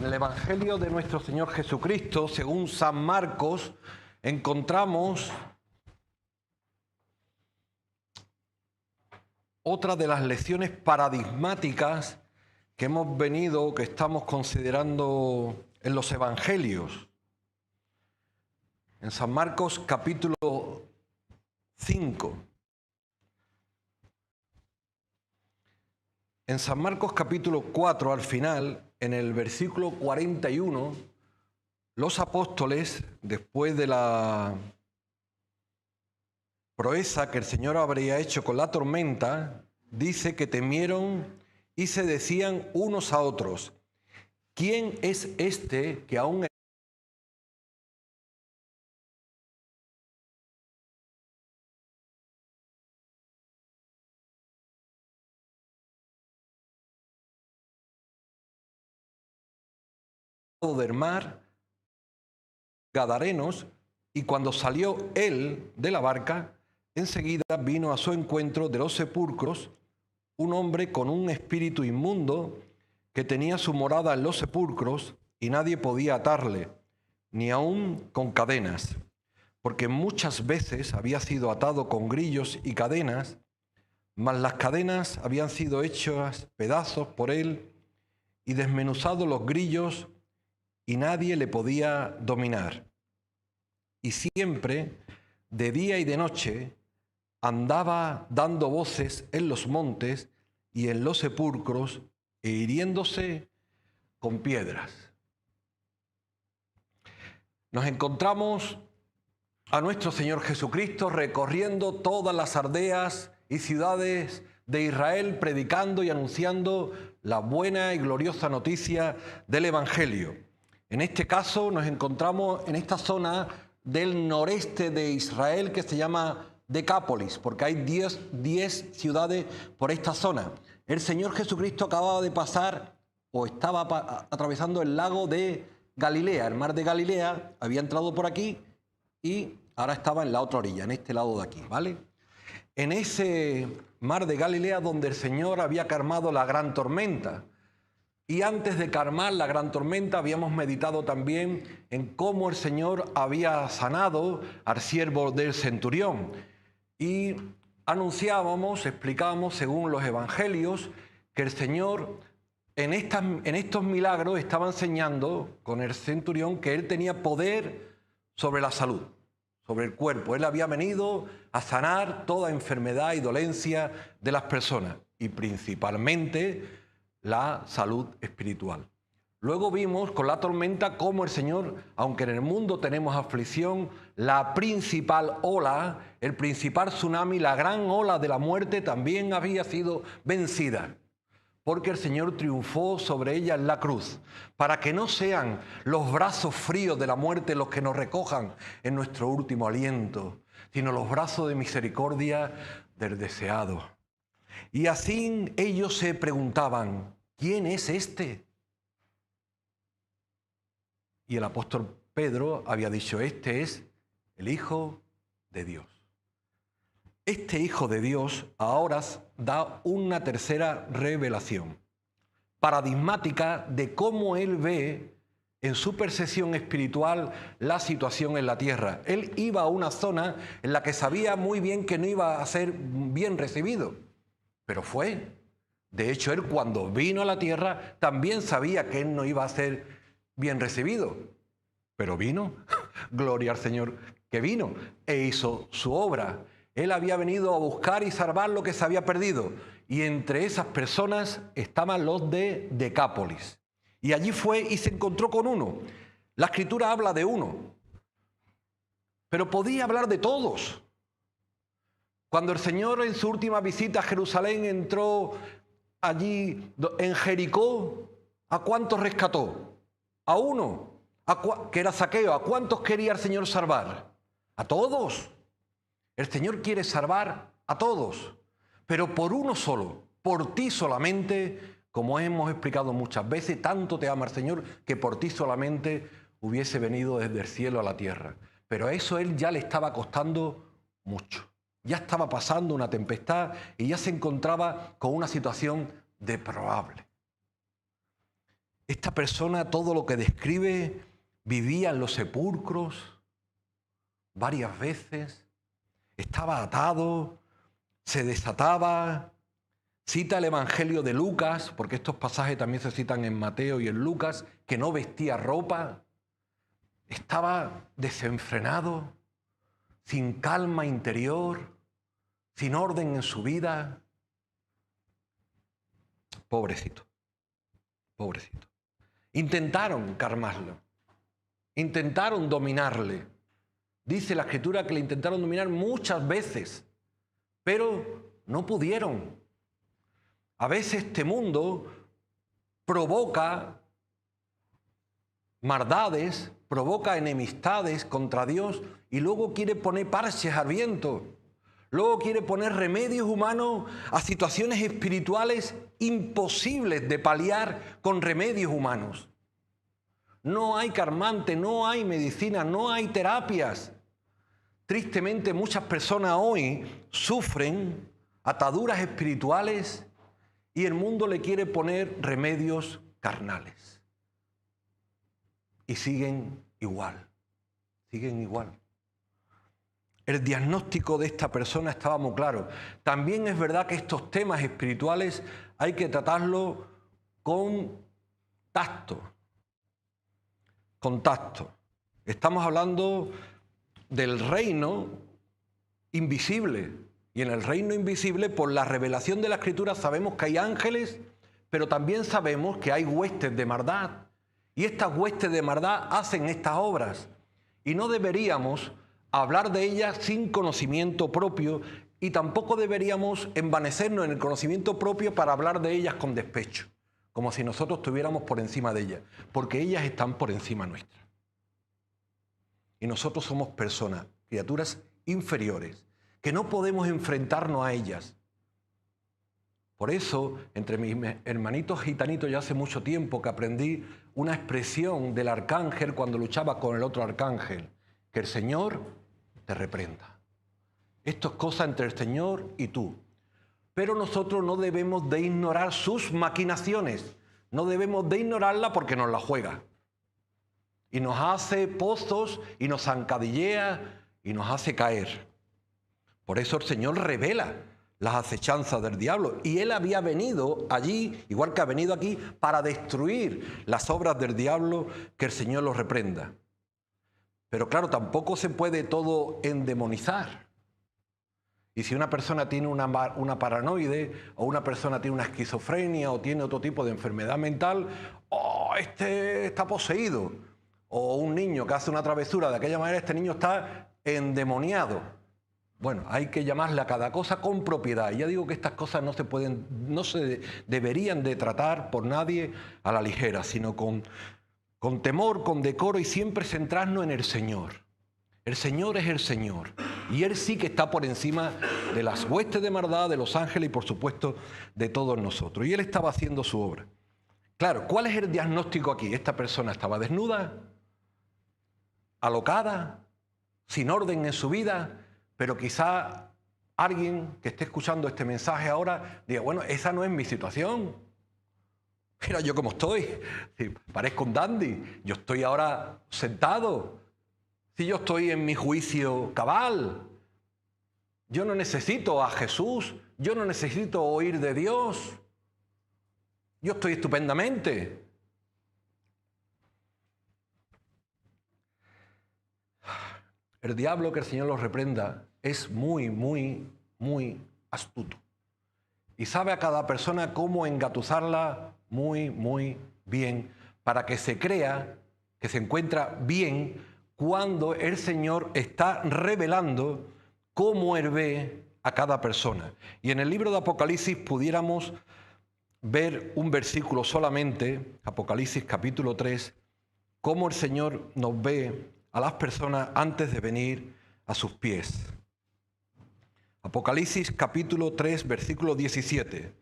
En el Evangelio de nuestro Señor Jesucristo, según San Marcos, encontramos otra de las lecciones paradigmáticas que hemos venido, que estamos considerando en los Evangelios. En San Marcos capítulo 5. En San Marcos capítulo 4, al final, en el versículo 41, los apóstoles, después de la proeza que el Señor habría hecho con la tormenta, dice que temieron y se decían unos a otros: ¿quién es este que aún del mar, Gadarenos? Y cuando salió él de la barca, enseguida vino a su encuentro de los sepulcros un hombre con un espíritu inmundo que tenía su morada en los sepulcros, y nadie podía atarle, ni aun con cadenas, porque muchas veces había sido atado con grillos y cadenas, mas las cadenas habían sido hechas pedazos por él y desmenuzados los grillos, y nadie le podía dominar. Y siempre, de día y de noche, andaba dando voces en los montes y en los sepulcros e hiriéndose con piedras. Nos encontramos a nuestro Señor Jesucristo recorriendo todas las aldeas y ciudades de Israel, predicando y anunciando la buena y gloriosa noticia del Evangelio. En este caso nos encontramos en esta zona del noreste de Israel que se llama Decápolis, porque hay 10 ciudades por esta zona. El Señor Jesucristo acababa de pasar o estaba atravesando el lago de Galilea, el mar de Galilea, había entrado por aquí y ahora estaba en la otra orilla, en este lado de aquí, ¿vale? En ese mar de Galilea donde el Señor había calmado la gran tormenta. Y antes de calmar la gran tormenta habíamos meditado también en cómo el Señor había sanado al siervo del centurión. Y anunciábamos, explicábamos según los evangelios, que el Señor en estos milagros estaba enseñando con el centurión que Él tenía poder sobre la salud, sobre el cuerpo. Él había venido a sanar toda enfermedad y dolencia de las personas y principalmente la salud espiritual. Luego vimos con la tormenta cómo el Señor, aunque en el mundo tenemos aflicción, la principal ola, el principal tsunami, la gran ola de la muerte también había sido vencida, porque el Señor triunfó sobre ella en la cruz, para que no sean los brazos fríos de la muerte los que nos recojan en nuestro último aliento, sino los brazos de misericordia del deseado. Y así ellos se preguntaban: ¿quién es este? Y el apóstol Pedro había dicho: este es el Hijo de Dios. Este Hijo de Dios ahora da una tercera revelación paradigmática de cómo Él ve en su percepción espiritual la situación en la tierra. Él iba a una zona en la que sabía muy bien que no iba a ser bien recibido, pero fue. De hecho, Él cuando vino a la tierra también sabía que Él no iba a ser bien recibido, pero vino. Gloria al Señor que vino e hizo su obra. Él había venido a buscar y salvar lo que se había perdido. Y entre esas personas estaban los de Decápolis. Y allí fue y se encontró con uno. La Escritura habla de uno, pero podía hablar de todos. Cuando el Señor en su última visita a Jerusalén entró allí en Jericó, ¿a cuántos rescató? A uno, que era Zaqueo. ¿A cuántos quería el Señor salvar? A todos. El Señor quiere salvar a todos, pero por uno solo, por ti solamente, como hemos explicado muchas veces. Tanto te ama el Señor que por ti solamente hubiese venido desde el cielo a la tierra. Pero a eso Él ya le estaba costando mucho. Ya estaba pasando una tempestad y ya se encontraba con una situación deplorable. Esta persona, todo lo que describe, vivía en los sepulcros varias veces, estaba atado, se desataba. Cita el Evangelio de Lucas, porque estos pasajes también se citan en Mateo y en Lucas, que no vestía ropa, estaba desenfrenado, sin calma interior, sin orden en su vida. Pobrecito, pobrecito. Intentaron calmarlo, intentaron dominarle. Dice la Escritura que le intentaron dominar muchas veces, pero no pudieron. A veces este mundo provoca maldades, provoca enemistades contra Dios y luego quiere poner parches al viento. Luego quiere poner remedios humanos a situaciones espirituales imposibles de paliar con remedios humanos. No hay calmante, no hay medicina, no hay terapias. Tristemente, muchas personas hoy sufren ataduras espirituales y el mundo le quiere poner remedios carnales. Y siguen igual, siguen igual. El diagnóstico de esta persona estaba muy claro. También es verdad que estos temas espirituales hay que tratarlos con tacto. Con tacto. Estamos hablando del reino invisible. Y en el reino invisible, por la revelación de la Escritura, sabemos que hay ángeles, pero también sabemos que hay huestes de maldad. Y estas huestes de maldad hacen estas obras. Y no deberíamos hablar de ellas sin conocimiento propio y tampoco deberíamos envanecernos en el conocimiento propio para hablar de ellas con despecho, como si nosotros estuviéramos por encima de ellas, porque ellas están por encima nuestra. Y nosotros somos personas, criaturas inferiores, que no podemos enfrentarnos a ellas. Por eso, entre mis hermanitos gitanitos, ya hace mucho tiempo que aprendí una expresión del arcángel cuando luchaba con el otro arcángel, que el Señor te reprenda. Esto es cosa entre el Señor y tú. Pero nosotros no debemos de ignorar sus maquinaciones, no debemos de ignorarla porque nos la juega. Y nos hace pozos y nos zancadillea y nos hace caer. Por eso el Señor revela las acechanzas del diablo. Y Él había venido allí, igual que ha venido aquí, para destruir las obras del diablo, que el Señor los reprenda. Pero claro, tampoco se puede todo endemonizar. Y si una persona tiene una paranoide, o una persona tiene una esquizofrenia, o tiene otro tipo de enfermedad mental, ¡oh, este está poseído! O un niño que hace una travesura de aquella manera, este niño está endemoniado. Bueno, hay que llamarle a cada cosa con propiedad. Y ya digo que estas cosas no se deberían de tratar por nadie a la ligera, sino con temor, con decoro y siempre centrarnos en el Señor. El Señor es el Señor. Y Él sí que está por encima de las huestes de maldad, de los ángeles y por supuesto de todos nosotros. Y Él estaba haciendo su obra. Claro, ¿cuál es el diagnóstico aquí? Esta persona estaba desnuda, alocada, sin orden en su vida, pero quizá alguien que esté escuchando este mensaje ahora diga, bueno, esa no es mi situación. Mira yo cómo estoy, parezco un dandy, yo estoy ahora sentado, si yo estoy en mi juicio cabal, yo no necesito a Jesús, yo no necesito oír de Dios, yo estoy estupendamente. El diablo, que el Señor los reprenda, es muy, muy, muy astuto. Y sabe a cada persona cómo engatusarla muy, muy bien, para que se crea que se encuentra bien cuando el Señor está revelando cómo Él ve a cada persona. Y en el libro de Apocalipsis pudiéramos ver un versículo solamente, Apocalipsis capítulo 3, cómo el Señor nos ve a las personas antes de venir a sus pies. Apocalipsis capítulo 3, versículo 17.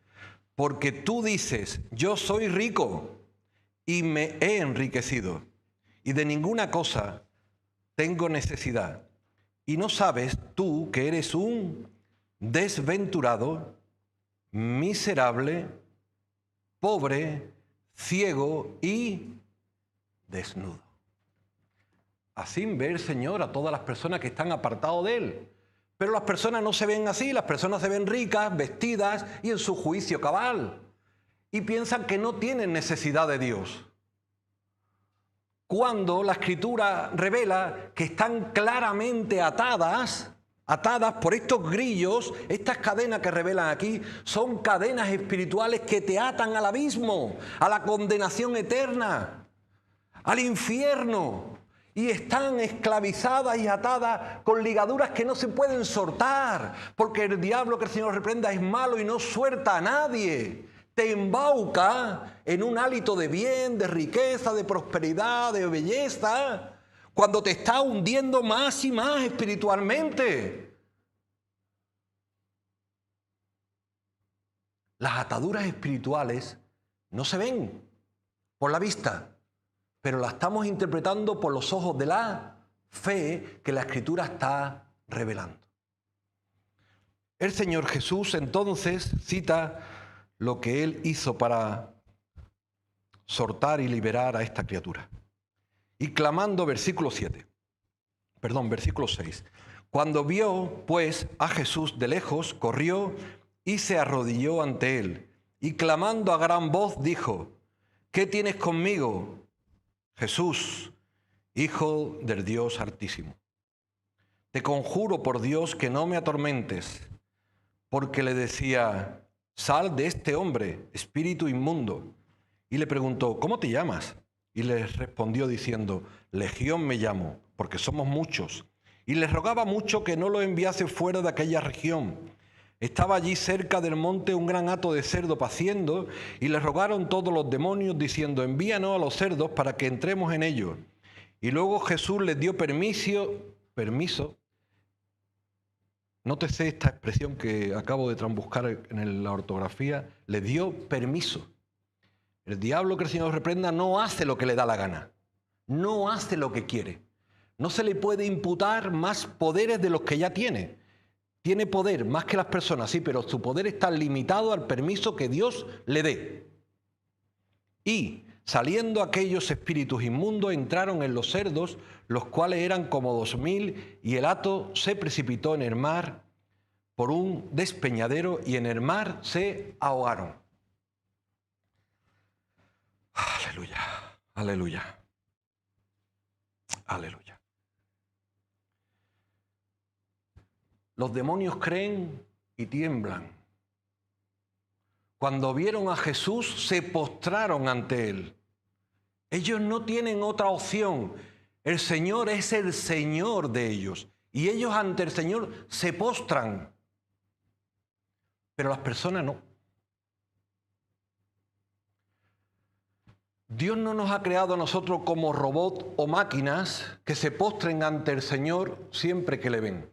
Porque tú dices, yo soy rico y me he enriquecido, y de ninguna cosa tengo necesidad. Y no sabes tú que eres un desventurado, miserable, pobre, ciego y desnudo. Así ve el Señor a todas las personas que están apartadas de Él. Pero las personas no se ven así, las personas se ven ricas, vestidas y en su juicio cabal. Y piensan que no tienen necesidad de Dios. Cuando la Escritura revela que están claramente atadas por estos grillos, estas cadenas que revelan aquí, son cadenas espirituales que te atan al abismo, a la condenación eterna, al infierno. Y están esclavizadas y atadas con ligaduras que no se pueden soltar, porque el diablo, que el Señor reprenda, es malo y no suelta a nadie. Te embauca en un hálito de bien, de riqueza, de prosperidad, de belleza, cuando te está hundiendo más y más espiritualmente. Las ataduras espirituales no se ven por la vista, pero la estamos interpretando por los ojos de la fe que la Escritura está revelando. El Señor Jesús entonces cita lo que Él hizo para soltar y liberar a esta criatura. Y clamando, versículo 6. Cuando vio, pues, a Jesús de lejos, corrió y se arrodilló ante Él. Y clamando a gran voz, dijo: ¿qué tienes conmigo, Jesús, Hijo del Dios Altísimo? Te conjuro por Dios que no me atormentes. Porque le decía: sal de este hombre, espíritu inmundo. Y le preguntó: ¿cómo te llamas? Y le respondió diciendo: Legión me llamo, porque somos muchos. Y le rogaba mucho que no lo enviase fuera de aquella región. Estaba allí cerca del monte un gran hato de cerdo paciendo, y le rogaron todos los demonios diciendo: envíanos a los cerdos para que entremos en ellos. Y luego Jesús les dio permiso. Nótese esta expresión que acabo de buscar en la ortografía: le dio permiso. El diablo, que el Señor reprenda, no hace lo que le da la gana, no hace lo que quiere. No se le puede imputar más poderes de los que ya tiene. Tiene poder más que las personas, sí, pero su poder está limitado al permiso que Dios le dé. Y saliendo aquellos espíritus inmundos, entraron en los cerdos, los cuales eran como 2000, y el hato se precipitó en el mar por un despeñadero, y en el mar se ahogaron. Aleluya, aleluya, aleluya. Los demonios creen y tiemblan. Cuando vieron a Jesús, se postraron ante Él. Ellos no tienen otra opción. El Señor es el Señor de ellos. Y ellos ante el Señor se postran. Pero las personas no. Dios no nos ha creado a nosotros como robots o máquinas que se postren ante el Señor siempre que le ven.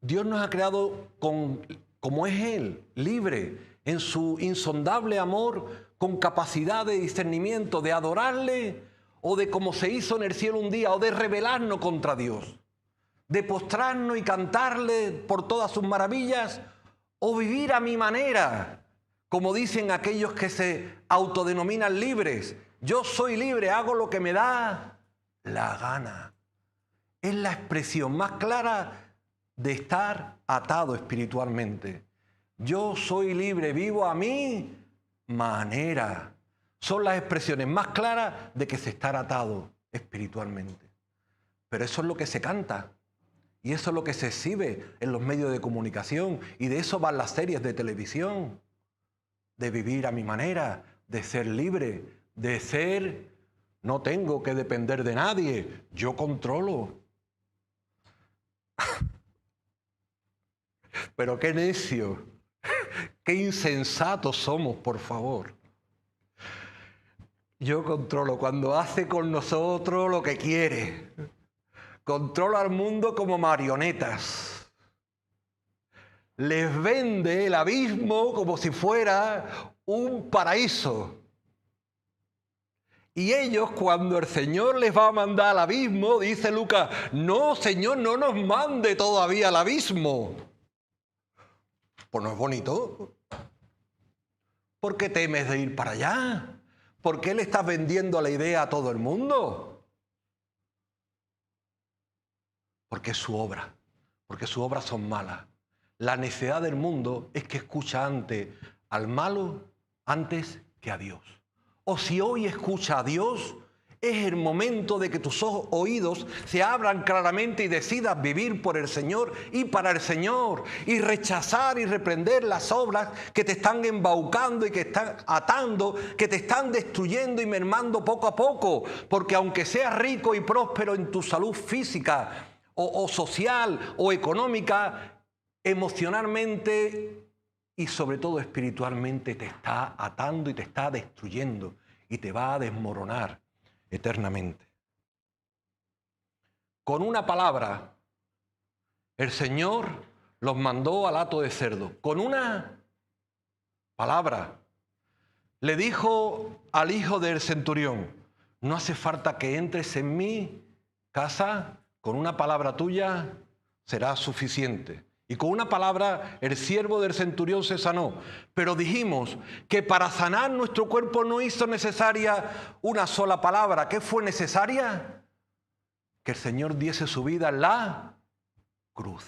Dios nos ha creado como es Él, libre, en su insondable amor, con capacidad de discernimiento, de adorarle, o de como se hizo en el cielo un día, o de rebelarnos contra Dios, de postrarnos y cantarle por todas sus maravillas, o vivir a mi manera, como dicen aquellos que se autodenominan libres. Yo soy libre, hago lo que me da la gana. Es la expresión más clara de estar atado espiritualmente. Yo soy libre, vivo a mi manera. Son las expresiones más claras de que se está atado espiritualmente. Pero eso es lo que se canta. Y eso es lo que se exhibe en los medios de comunicación. Y de eso van las series de televisión. De vivir a mi manera, de ser libre, de ser... No tengo que depender de nadie, yo controlo. Pero qué necio, qué insensatos somos, por favor. Yo controlo cuando hace con nosotros lo que quiere. Controla al mundo como marionetas. Les vende el abismo como si fuera un paraíso. Y ellos, cuando el Señor les va a mandar al abismo, dice Lucas: no, Señor, no nos mande todavía al abismo. Pues no es bonito. ¿Por qué temes de ir para allá? ¿Por qué le estás vendiendo la idea a todo el mundo? Porque es su obra, porque sus obras son malas. La necedad del mundo es que escucha antes al malo antes que a Dios. O si hoy escucha a Dios, es el momento de que tus oídos se abran claramente y decidas vivir por el Señor y para el Señor y rechazar y reprender las obras que te están embaucando y que están atando, que te están destruyendo y mermando poco a poco. Porque aunque seas rico y próspero en tu salud física o social o económica, emocionalmente y sobre todo espiritualmente te está atando y te está destruyendo y te va a desmoronar eternamente. Con una palabra, el Señor los mandó al hato de cerdo. Con una palabra le dijo al hijo del centurión: no hace falta que entres en mi casa, con una palabra tuya será suficiente. Y con una palabra el siervo del centurión se sanó. Pero dijimos que para sanar nuestro cuerpo no hizo necesaria una sola palabra. ¿Qué fue necesaria? Que el Señor diese su vida en la cruz.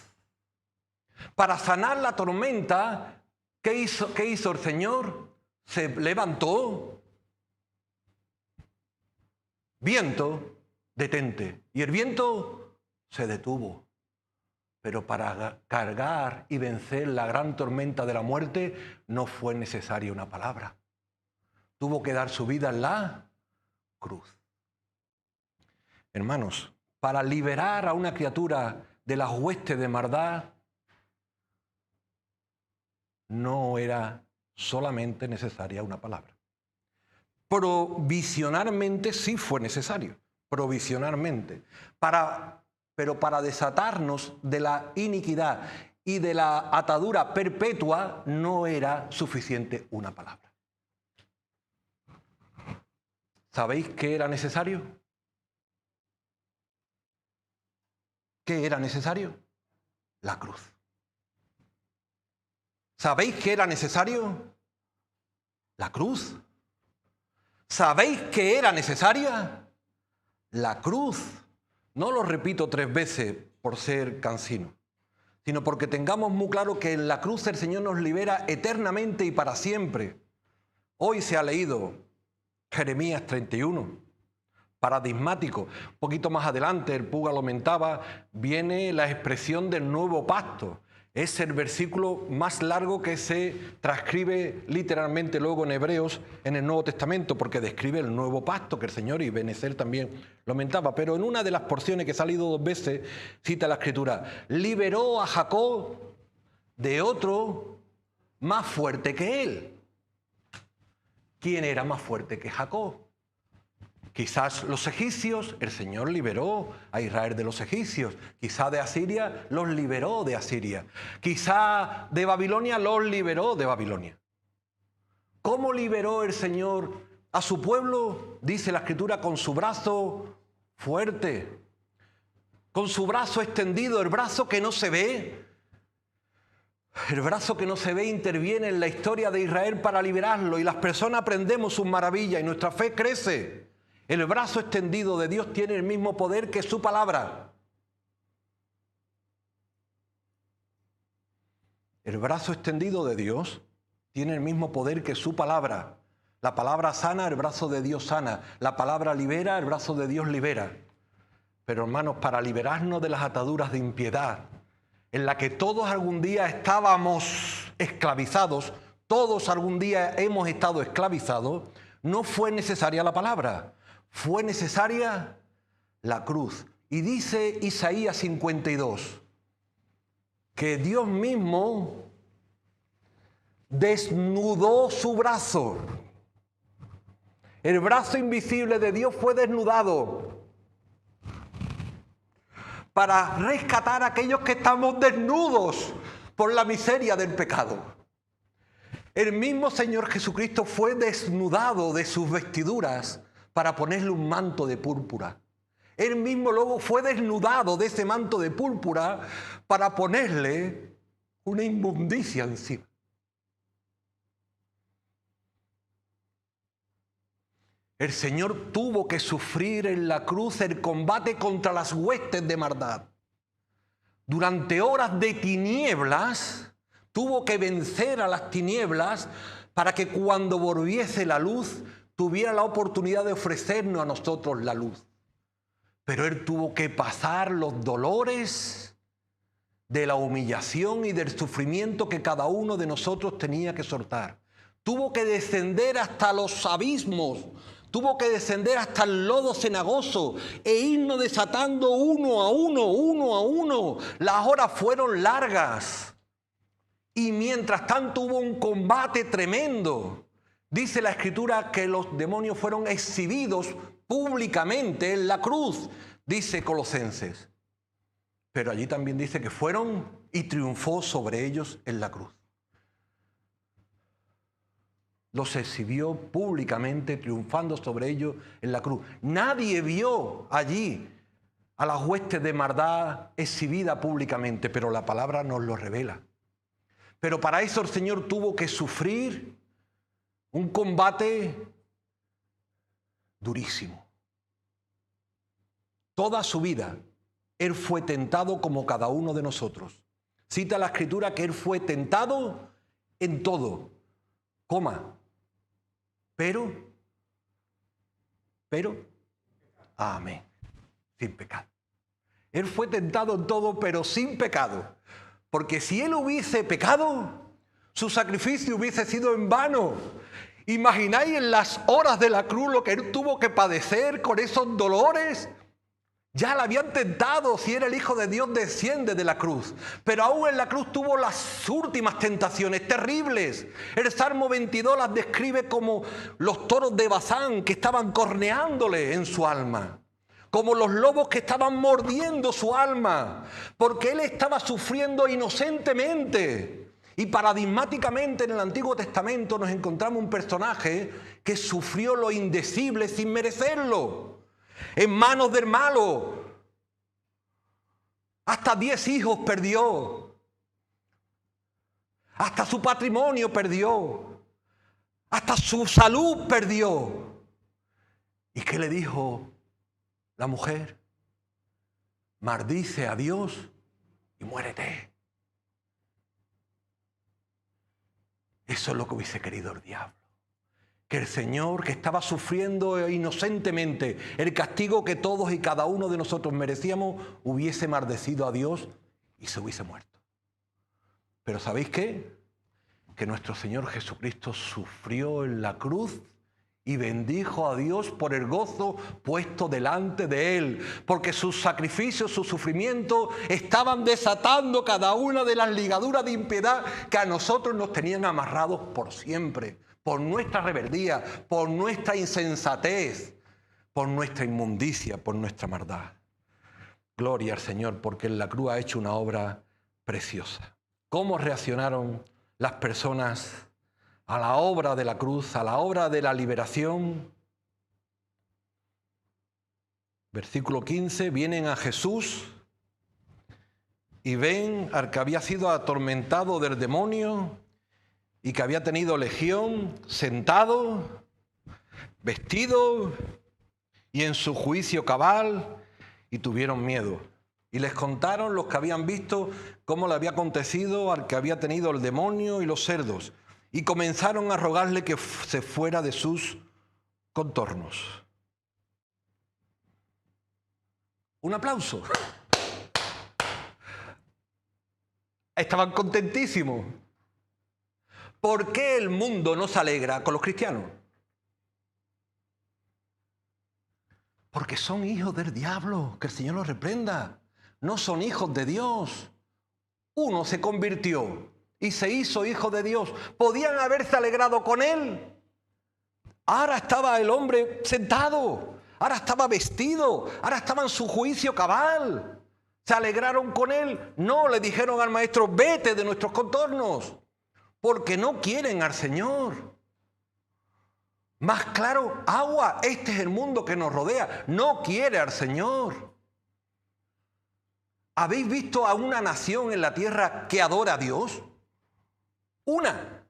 Para sanar la tormenta, ¿qué hizo el Señor? Se levantó. Viento, detente. Y el viento se detuvo. Pero para cargar y vencer la gran tormenta de la muerte no fue necesaria una palabra. Tuvo que dar su vida en la cruz. Hermanos, para liberar a una criatura de las huestes de maldad, no era solamente necesaria una palabra. Provisionalmente sí fue necesario, provisionalmente. Pero para desatarnos de la iniquidad y de la atadura perpetua no era suficiente una palabra. ¿Sabéis qué era necesario? ¿Qué era necesario? La cruz. ¿Sabéis qué era necesario? La cruz. ¿Sabéis qué era necesaria? La cruz. No lo repito 3 veces por ser cansino, sino porque tengamos muy claro que en la cruz el Señor nos libera eternamente y para siempre. Hoy se ha leído Jeremías 31, paradigmático. Un poquito más adelante, el Puga lo mentaba, viene la expresión del nuevo pacto. Es el versículo más largo que se transcribe literalmente luego en Hebreos en el Nuevo Testamento, porque describe el nuevo pacto que el Señor, y Benecer también lo mentaba. Pero en una de las porciones que ha salido 2 veces, cita la Escritura: liberó a Jacob de otro más fuerte que él. ¿Quién era más fuerte que Jacob? Quizás los egipcios, el Señor liberó a Israel de los egipcios. Quizás de Asiria los liberó de Asiria. Quizás de Babilonia los liberó de Babilonia. ¿Cómo liberó el Señor a su pueblo? Dice la Escritura: con su brazo fuerte, con su brazo extendido, el brazo que no se ve. El brazo que no se ve interviene en la historia de Israel para liberarlo, y las personas aprendemos sus maravillas y nuestra fe crece. El brazo extendido de Dios tiene el mismo poder que su palabra. El brazo extendido de Dios tiene el mismo poder que su palabra. La palabra sana, el brazo de Dios sana. La palabra libera, el brazo de Dios libera. Pero hermanos, para liberarnos de las ataduras de impiedad, en la que todos algún día estábamos esclavizados, todos algún día hemos estado esclavizados, no fue necesaria la palabra. Fue necesaria la cruz. Y dice Isaías 52 que Dios mismo desnudó su brazo. El brazo invisible de Dios fue desnudado para rescatar a aquellos que estamos desnudos por la miseria del pecado. El mismo Señor Jesucristo fue desnudado de sus vestiduras para ponerle un manto de púrpura. Él mismo luego fue desnudado de ese manto de púrpura para ponerle una inmundicia encima. El Señor tuvo que sufrir en la cruz el combate contra las huestes de maldad. Durante horas de tinieblas, tuvo que vencer a las tinieblas para que cuando volviese la luz, tuviera la oportunidad de ofrecernos a nosotros la luz. Pero Él tuvo que pasar los dolores de la humillación y del sufrimiento que cada uno de nosotros tenía que soportar. Tuvo que descender hasta los abismos, tuvo que descender hasta el lodo cenagoso e irnos desatando uno a uno. Las horas fueron largas y mientras tanto hubo un combate tremendo. Dice la Escritura que los demonios fueron exhibidos públicamente en la cruz, dice Colosenses. Pero allí también dice que fueron y triunfó sobre ellos en la cruz. Los exhibió públicamente, triunfando sobre ellos en la cruz. Nadie vio allí a las huestes de maldad exhibida públicamente, pero la palabra nos lo revela. Pero para eso el Señor tuvo que sufrir un combate durísimo. Toda su vida, Él fue tentado como cada uno de nosotros. Cita la Escritura que Él fue tentado en todo, pero, amén, sin pecado. Él fue tentado en todo, pero sin pecado. Porque si Él hubiese pecado, su sacrificio hubiese sido en vano. ¿Imagináis en las horas de la cruz lo que Él tuvo que padecer con esos dolores? Ya la habían tentado, si era el Hijo de Dios desciende de la cruz. Pero aún en la cruz tuvo las últimas tentaciones terribles. El Salmo 22 las describe como los toros de Basán que estaban corneándole en su alma. Como los lobos que estaban mordiendo su alma. Porque Él estaba sufriendo inocentemente. Y paradigmáticamente en el Antiguo Testamento nos encontramos un personaje que sufrió lo indecible sin merecerlo. En manos del malo. Hasta 10 hijos perdió. Hasta su patrimonio perdió. Hasta su salud perdió. ¿Y qué le dijo la mujer? Maldice a Dios y muérete. Eso es lo que hubiese querido el diablo. Que el Señor, que estaba sufriendo inocentemente el castigo que todos y cada uno de nosotros merecíamos, hubiese maldecido a Dios y se hubiese muerto. Pero ¿sabéis qué? Que nuestro Señor Jesucristo sufrió en la cruz y bendijo a Dios por el gozo puesto delante de Él, porque sus sacrificios, su sufrimiento estaban desatando cada una de las ligaduras de impiedad que a nosotros nos tenían amarrados por siempre. Por nuestra rebeldía, por nuestra insensatez, por nuestra inmundicia, por nuestra maldad. Gloria al Señor, porque en la cruz ha hecho una obra preciosa. ¿Cómo reaccionaron las personas a la obra de la cruz, a la obra de la liberación? Versículo 15, vienen a Jesús y ven al que había sido atormentado del demonio y que había tenido legión, sentado, vestido y en su juicio cabal, y tuvieron miedo. Y les contaron los que habían visto cómo le había acontecido al que había tenido el demonio y los cerdos, y comenzaron a rogarle que se fuera de sus contornos. Un aplauso. Estaban contentísimos. ¿Por qué el mundo no se alegra con los cristianos? Porque son hijos del diablo, que el Señor los reprenda. No son hijos de Dios. Uno se convirtió y se hizo hijo de Dios. ¿Podían haberse alegrado con él? Ahora estaba el hombre sentado, ahora estaba vestido, ahora estaba en su juicio cabal. ¿Se alegraron con él? No, le dijeron al maestro, vete de nuestros contornos. Porque no quieren al Señor. Más claro, agua, este es el mundo que nos rodea. No quiere al Señor. ¿Habéis visto a una nación en la tierra que adora a Dios? Una.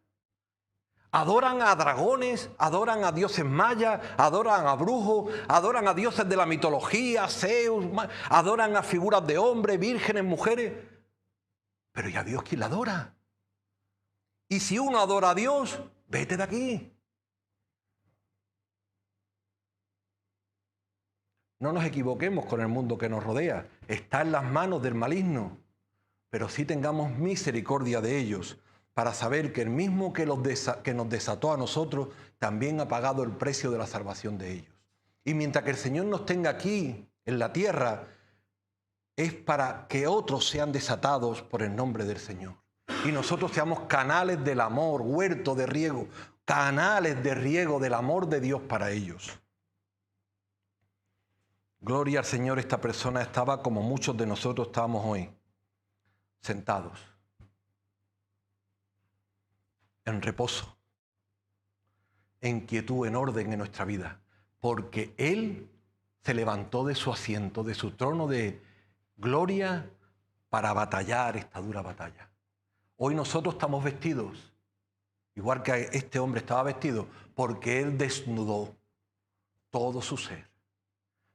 Adoran a dragones, adoran a dioses mayas, adoran a brujos, adoran a dioses de la mitología, Zeus, adoran a figuras de hombres, vírgenes, mujeres. Pero ¿y a Dios quién la adora? Y si uno adora a Dios, vete de aquí. No nos equivoquemos con el mundo que nos rodea. Está en las manos del maligno. Pero sí tengamos misericordia de ellos, para saber que el mismo que nos desató a nosotros, también ha pagado el precio de la salvación de ellos. Y mientras que el Señor nos tenga aquí, en la tierra, es para que otros sean desatados por el nombre del Señor. Y nosotros seamos canales del amor, huerto de riego, canales de riego del amor de Dios para ellos. Gloria al Señor, esta persona estaba como muchos de nosotros estamos hoy, sentados, en reposo, en quietud, en orden en nuestra vida, porque Él se levantó de su asiento, de su trono de gloria, para batallar esta dura batalla. Hoy nosotros estamos vestidos, igual que este hombre estaba vestido, porque Él desnudó todo su ser,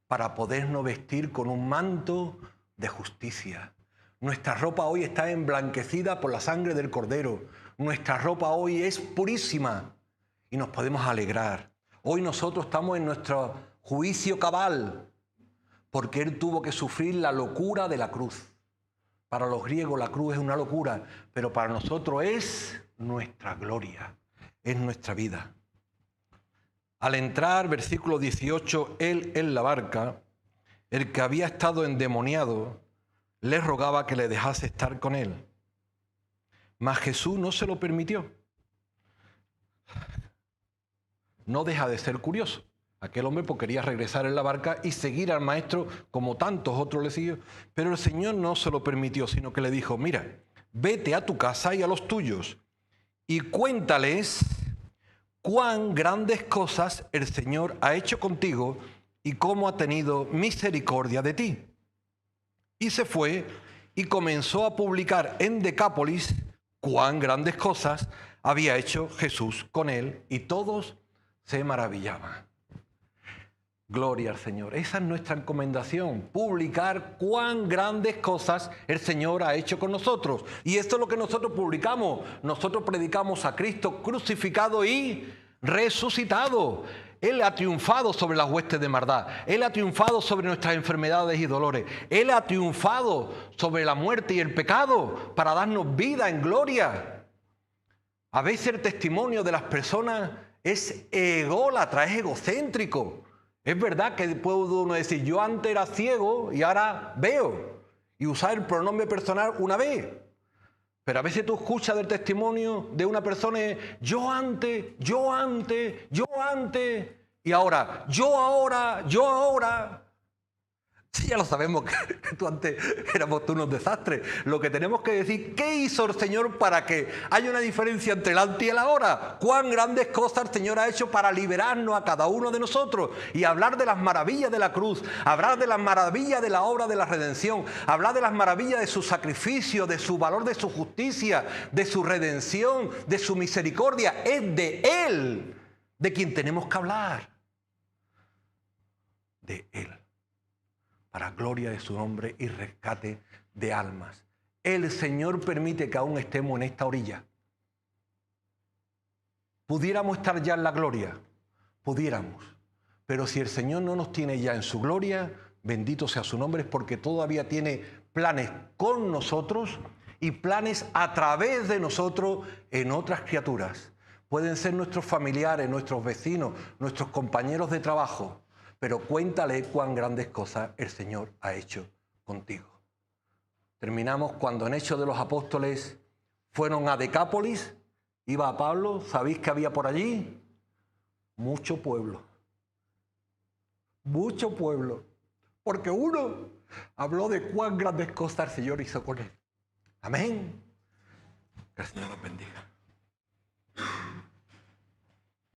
para podernos vestir con un manto de justicia. Nuestra ropa hoy está emblanquecida por la sangre del Cordero. Nuestra ropa hoy es purísima y nos podemos alegrar. Hoy nosotros estamos en nuestro juicio cabal, porque Él tuvo que sufrir la locura de la cruz. Para los griegos la cruz es una locura, pero para nosotros es nuestra gloria, es nuestra vida. Al entrar, versículo 18, él en la barca, el que había estado endemoniado, le rogaba que le dejase estar con él. Mas Jesús no se lo permitió. No deja de ser curioso. Aquel hombre pues quería regresar en la barca y seguir al maestro como tantos otros le siguieron. Pero el Señor no se lo permitió, sino que le dijo, mira, vete a tu casa y a los tuyos y cuéntales cuán grandes cosas el Señor ha hecho contigo y cómo ha tenido misericordia de ti. Y se fue y comenzó a publicar en Decápolis cuán grandes cosas había hecho Jesús con él, y todos se maravillaban. Gloria al Señor. Esa es nuestra encomendación, publicar cuán grandes cosas el Señor ha hecho con nosotros. Y esto es lo que nosotros publicamos. Nosotros predicamos a Cristo crucificado y resucitado. Él ha triunfado sobre las huestes de maldad. Él ha triunfado sobre nuestras enfermedades y dolores. Él ha triunfado sobre la muerte y el pecado para darnos vida en gloria. A veces el testimonio de las personas es ególatra, es egocéntrico. Es verdad que puede uno decir, yo antes era ciego y ahora veo, y usar el pronombre personal una vez. Pero a veces tú escuchas del testimonio de una persona y yo antes, y ahora, yo ahora. Sí, ya lo sabemos que tú antes éramos tú unos desastres. Lo que tenemos que decir, ¿qué hizo el Señor para que haya una diferencia entre el antes y el ahora? ¿Cuán grandes cosas el Señor ha hecho para liberarnos a cada uno de nosotros? Y hablar de las maravillas de la cruz, hablar de las maravillas de la obra de la redención, hablar de las maravillas de su sacrificio, de su valor, de su justicia, de su redención, de su misericordia. Es de Él de quien tenemos que hablar. De Él. Para gloria de su nombre y rescate de almas. El Señor permite que aún estemos en esta orilla. ¿Pudiéramos estar ya en la gloria? Pudiéramos. Pero si el Señor no nos tiene ya en su gloria, bendito sea su nombre, es porque todavía tiene planes con nosotros y planes a través de nosotros en otras criaturas. Pueden ser nuestros familiares, nuestros vecinos, nuestros compañeros de trabajo. Pero cuéntale cuán grandes cosas el Señor ha hecho contigo. Terminamos cuando en Hechos de los Apóstoles fueron a Decápolis, iba a Pablo, ¿sabéis qué había por allí? Mucho pueblo. Mucho pueblo. Porque uno habló de cuán grandes cosas el Señor hizo con él. Amén. Que el Señor los bendiga.